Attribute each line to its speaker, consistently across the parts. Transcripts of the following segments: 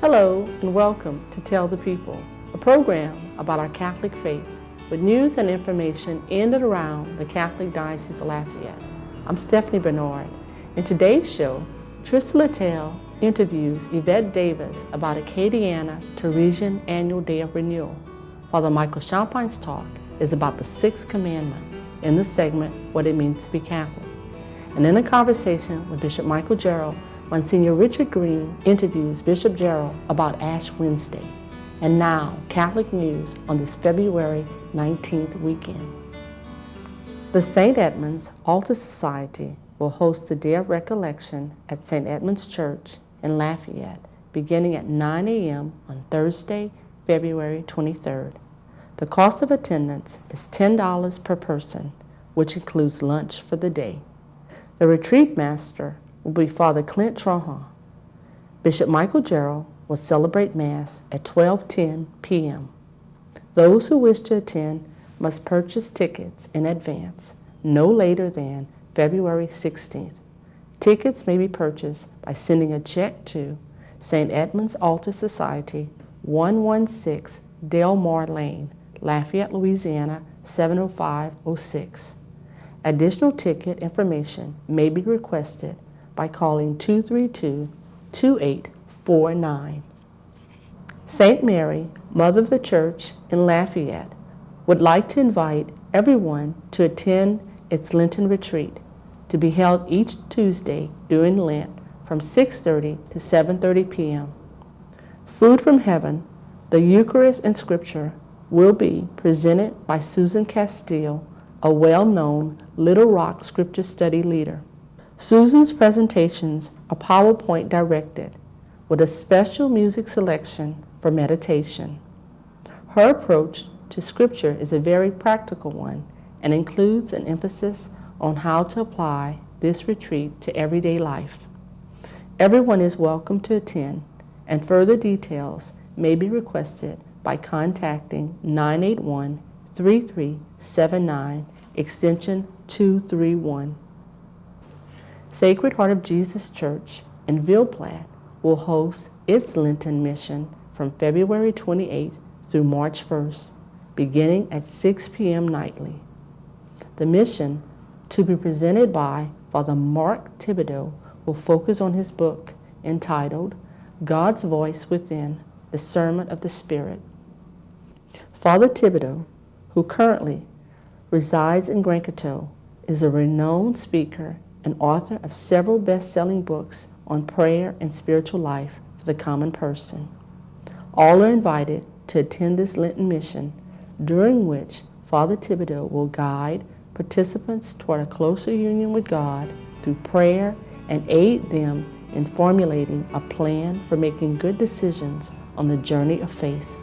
Speaker 1: Hello and welcome to Tell the People, a program about our Catholic faith with news and information in and around the Catholic Diocese of Lafayette. I'm Stephanie Bernard. In today's show, Trista Littell interviews Yvette Davis about Acadiana Teresian Annual Day of Renewal. Father Michael Champine's talk is about the Sixth Commandment in the segment, What It Means to Be Catholic. And in a conversation with Bishop Michael Gerald, Monsignor Richard Green interviews Bishop Gerald about Ash Wednesday. And now, Catholic news on this February 19th weekend. The St. Edmund's Altar Society will host the Day of Recollection at St. Edmund's Church in Lafayette, beginning at 9 a.m. on Thursday, February 23rd. The cost of attendance is $10 per person, which includes lunch for the day. The retreat master will be Father Clint Trahan. Bishop Michael Gerald will celebrate Mass at 12:10 p.m. Those who wish to attend must purchase tickets in advance, no later than February 16th. Tickets may be purchased by sending a check to St. Edmund's Altar Society, 116 Delmar Lane, Lafayette, Louisiana, 70506. Additional ticket information may be requested by calling 232-2849. St. Mary, Mother of the Church in Lafayette, would like to invite everyone to attend its Lenten retreat, to be held each Tuesday during Lent from 6:30 to 7:30 p.m. Food from Heaven, the Eucharist and Scripture, will be presented by Susan Castile, a well-known Little Rock Scripture Study leader. Susan's presentations are PowerPoint directed, with a special music selection for meditation. Her approach to Scripture is a very practical one and includes an emphasis on how to apply this retreat to everyday life. Everyone is welcome to attend, and further details may be requested by contacting 981-3379, extension 231. Sacred Heart of Jesus Church in Ville Platte will host its Lenten mission from February 28th through March 1st, beginning at 6 p.m. nightly. The mission, to be presented by Father Mark Thibodeau, will focus on his book entitled God's Voice Within, Discernment of the Spirit. Father Thibodeau, who currently resides in Grand Coteau, is a renowned speaker and author of several best-selling books on prayer and spiritual life for the common person. All are invited to attend this Lenten mission, during which Father Thibodeau will guide participants toward a closer union with God through prayer and aid them in formulating a plan for making good decisions on the journey of faith.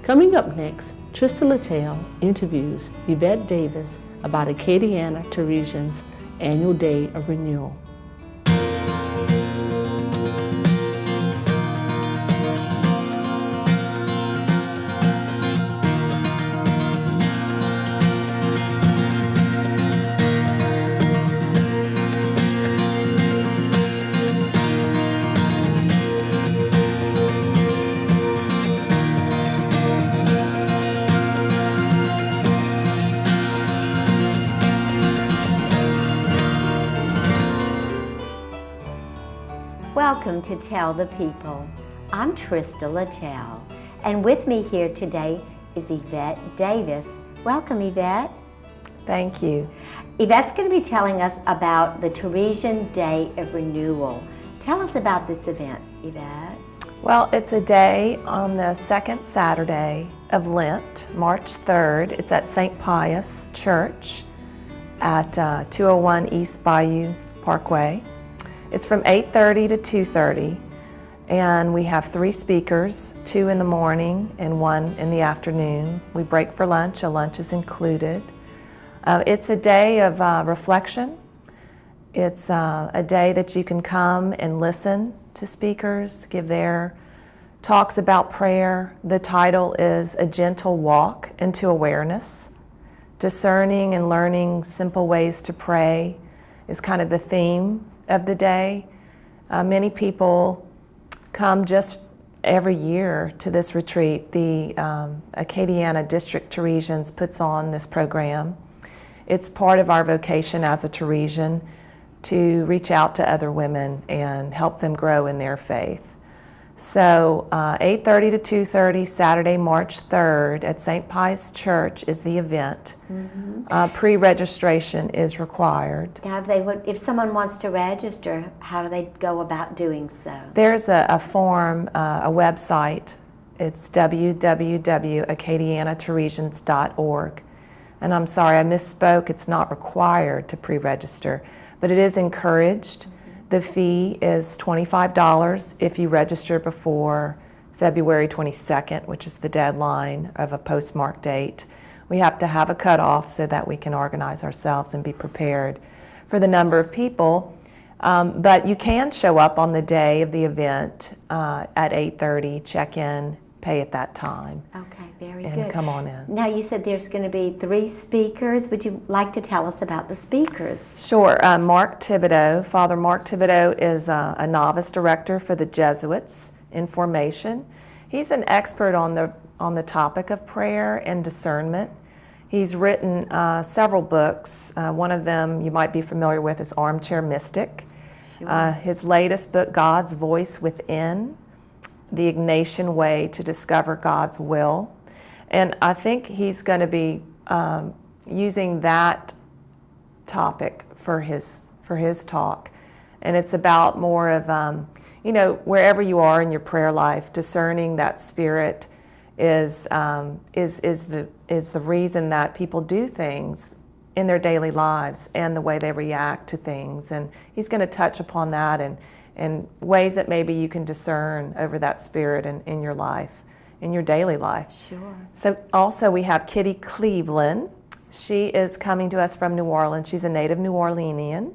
Speaker 1: Coming up next, Trista Littell interviews Yvette Davis about Acadiana Teresian's Annual Day of Renewal.
Speaker 2: Welcome to Tell the People. I'm Trista Littell, and with me here today is Yvette Davis. Welcome, Yvette.
Speaker 3: Thank you.
Speaker 2: Yvette's going to be telling us about the Teresian Day of Renewal. Tell us about this event, Yvette.
Speaker 3: Well, it's a day on the second Saturday of Lent, March 3rd. It's at St. Pius Church at 201 East Bayou Parkway. It's from 8:30 to 2:30, and we have 3 speakers, 2 in the morning and 1 in the afternoon. We break for lunch. A lunch is included. It's a day of reflection. It's a day that you can come and listen to speakers give their talks about prayer. The title is A Gentle Walk into Awareness. Discerning and learning simple ways to pray is kind of the theme of the day. Many people come just every year to this retreat. The Acadiana District Teresians puts on this program. It's part of our vocation as a Teresian to reach out to other women and help them grow in their faith. So 8:30 to 2:30, Saturday, March 3rd at St. Pius Church is the event. Pre-registration is required.
Speaker 2: Now, if someone wants to register, how do they go about doing so?
Speaker 3: There's a form, a website. It's www.acadianateresians.org. And I'm sorry, I misspoke. It's not required to pre-register, but it is encouraged. The fee is $25 if you register before February 22nd, which is the deadline of a postmark date. We have to have a cutoff so that we can organize ourselves and be prepared for the number of people. But you can show up on the day of the event at 8:30, check in, pay at that time.
Speaker 2: Okay, very
Speaker 3: and
Speaker 2: good.
Speaker 3: Come on in.
Speaker 2: Now, you said there's going to be 3 speakers. Would you like to tell us about the speakers?
Speaker 3: Sure. Mark Thibodeau. Father Mark Thibodeau is a novice director for the Jesuits in formation. He's an expert on the topic of prayer and discernment. He's written several books. One of them you might be familiar with is Armchair Mystic.
Speaker 2: Sure.
Speaker 3: His latest book, God's Voice Within, The Ignatian Way to Discover God's Will. And I think he's going to be using that topic for his talk. And it's about more of, wherever you are in your prayer life, discerning that Spirit is the reason that people do things in their daily lives and the way they react to things. And he's going to touch upon that and ways that maybe you can discern over that Spirit in your life, in your daily life.
Speaker 2: Sure.
Speaker 3: So also we have Kitty Cleveland. She is coming to us from New Orleans. She's a native New Orleanian.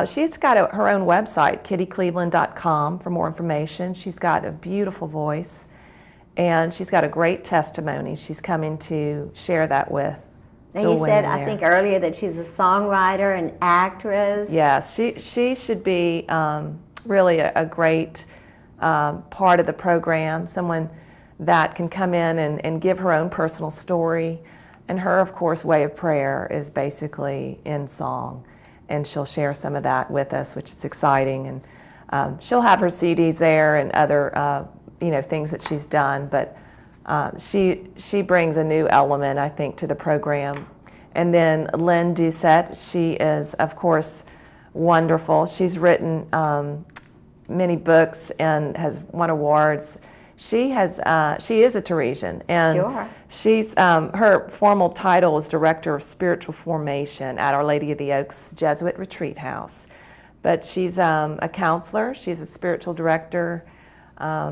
Speaker 3: She's got her own website, kittycleveland.com, for more information. She's got a beautiful voice, and she's got a great testimony. She's coming to share that with
Speaker 2: Now,
Speaker 3: the
Speaker 2: you said,
Speaker 3: women
Speaker 2: I
Speaker 3: there.
Speaker 2: think earlier, that she's a songwriter and actress.
Speaker 3: Yes, she should be really a great part of the program, someone that can come in and give her own personal story. And her, of course, way of prayer is basically in song. And she'll share some of that with us, which is exciting. And she'll have her CDs there and other things that she's done. But she brings a new element, I think, to the program. And then Lynn Doucette, she is, of course, wonderful. She's written many books and has won awards. She is a Teresian, and
Speaker 2: Sure.
Speaker 3: she's her formal title is Director of Spiritual Formation at Our Lady of the Oaks Jesuit Retreat House. But she's a counselor. She's a spiritual director.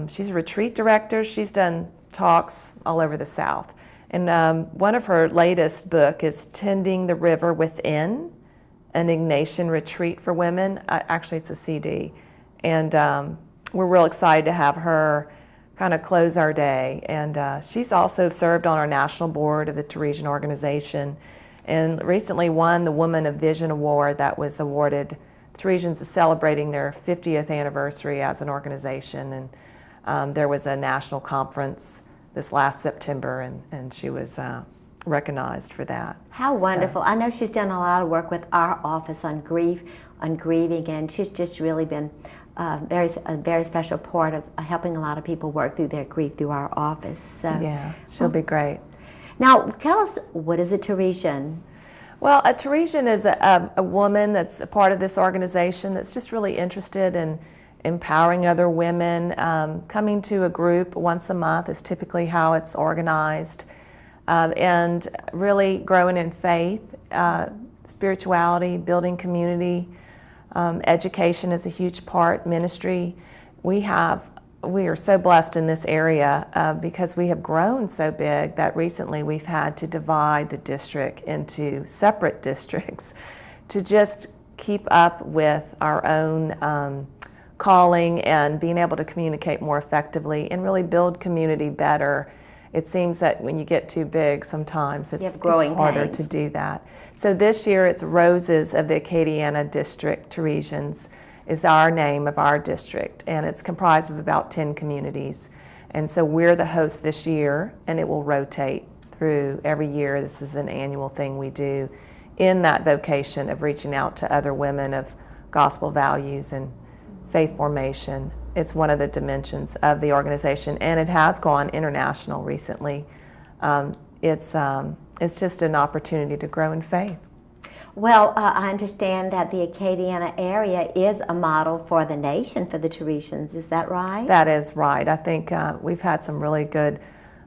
Speaker 3: She's a retreat director. She's done talks all over the South. And one of her latest book is Tending the River Within, an Ignatian Retreat for Women. Actually, it's a CD. And we're real excited to have her kind of close our day. And she's also served on our national board of the Teresian organization and recently won the Woman of Vision Award that was awarded. Teresians is celebrating their 50th anniversary as an organization. And there was a national conference this last September, and she was recognized for that.
Speaker 2: How wonderful. I know she's done a lot of work with our office on grieving, and she's just really been a very special part of helping a lot of people work through their grief through our office. So,
Speaker 3: Yeah, she'll be great.
Speaker 2: Now, tell us, what is a Teresian?
Speaker 3: Well, a Teresian is a woman that's a part of this organization that's just really interested in empowering other women. Coming to a group once a month is typically how it's organized. And really growing in faith, spirituality, building community. Education is a huge part, ministry. We are so blessed in this area because we have grown so big that recently we've had to divide the district into separate districts to just keep up with our own calling and being able to communicate more effectively and really build community better. It seems that when you get too big, sometimes it's harder
Speaker 2: pains.
Speaker 3: to do that. So this year it's Roses of the Acadiana District Teresians. is our name of our district, and it's comprised of about 10 communities. And so we're the host this year, and it will rotate through every year. This is an annual thing we do in that vocation of reaching out to other women of gospel values and faith formation. It's one of the dimensions of the organization, and it has gone international recently. It's just an opportunity to grow in faith.
Speaker 2: Well, I understand that the Acadiana area is a model for the nation for the Teresians. Is that right?
Speaker 3: That is right. I think we've had some really good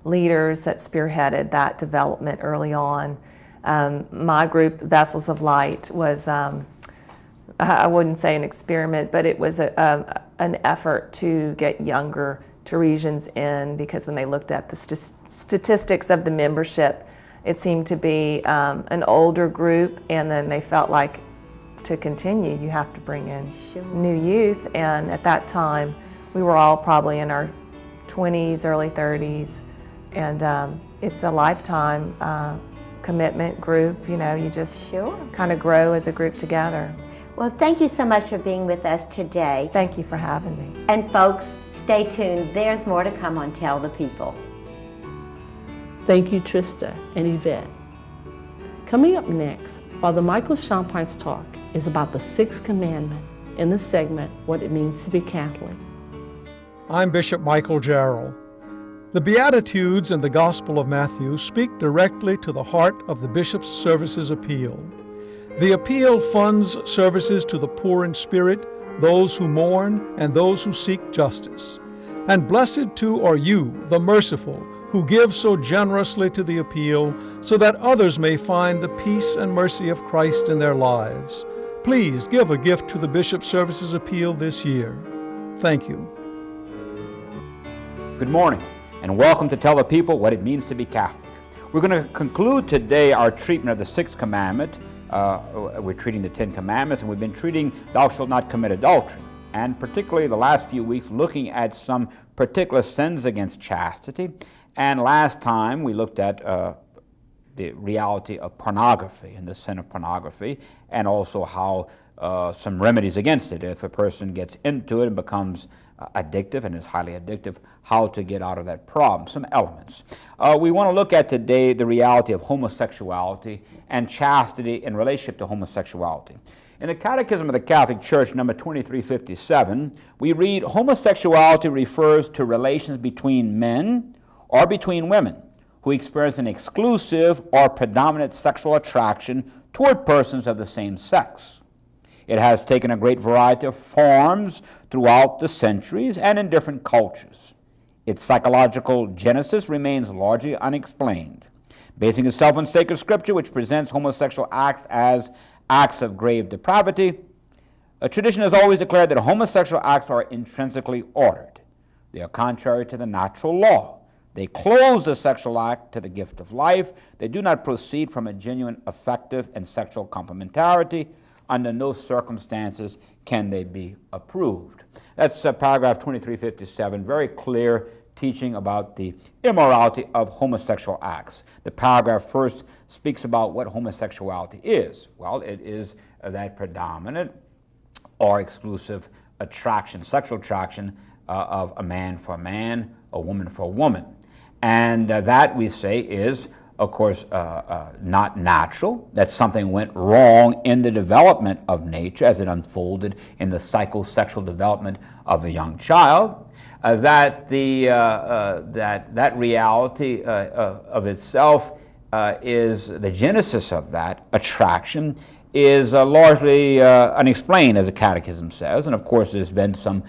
Speaker 3: leaders that spearheaded that development early on. My group, Vessels of Light, was, I wouldn't say an experiment, but it was an effort to get younger Teresians in, because when they looked at the statistics of the membership, it seemed to be an older group, and then they felt like to continue, you have to bring in new youth. And at that time, we were all probably in our 20s, early 30s, and it's a lifetime commitment group. You know, you just kind of grow as a group together.
Speaker 2: Well, thank you so much for being with us today.
Speaker 3: Thank you for having me.
Speaker 2: And folks, stay tuned. There's more to come on Tell the People.
Speaker 1: Thank you, Trista and Yvette. Coming up next, Father Michael Champine's talk is about the sixth commandment in the segment, What It Means to be Catholic.
Speaker 4: I'm Bishop Michael Jarrell. The Beatitudes and the Gospel of Matthew speak directly to the heart of the Bishop's Services Appeal. The appeal funds services to the poor in spirit, those who mourn, and those who seek justice. And blessed too are you, the merciful, who give so generously to the appeal, so that others may find the peace and mercy of Christ in their lives. Please give a gift to the Bishop's Services Appeal this year. Thank you.
Speaker 5: Good morning, and welcome to Tell the People What It Means to be Catholic. We're going to conclude today our treatment of the sixth commandment. We're treating the 10 commandments, and we've been treating thou shalt not commit adultery, and particularly the last few weeks looking at some particular sins against chastity. And last time we looked at the reality of pornography and the sin of pornography, and also how some remedies against it. If a person gets into it and becomes addictive and is highly addictive, how to get out of that problem, some elements. We want to look at today the reality of homosexuality and chastity in relationship to homosexuality. In the Catechism of the Catholic Church, number 2357, we read, homosexuality refers to relations between men or between women who experience an exclusive or predominant sexual attraction toward persons of the same sex. It has taken a great variety of forms throughout the centuries and in different cultures. Its psychological genesis remains largely unexplained. Basing itself on sacred scripture, which presents homosexual acts as acts of grave depravity, a tradition has always declared that homosexual acts are intrinsically ordered. They are contrary to the natural law. They close the sexual act to the gift of life. They do not proceed from a genuine affective and sexual complementarity. Under no circumstances can they be approved. That's paragraph 2357, very clear teaching about the immorality of homosexual acts. The paragraph first speaks about what homosexuality is. Well, it is that predominant or exclusive attraction, sexual attraction of a man for a man, a woman for a woman. And that, we say, is, of course, not natural. That something went wrong in the development of nature as it unfolded in the psychosexual development of a young child. That reality of itself is the genesis of that attraction is largely unexplained, as the Catechism says. And of course, there's been some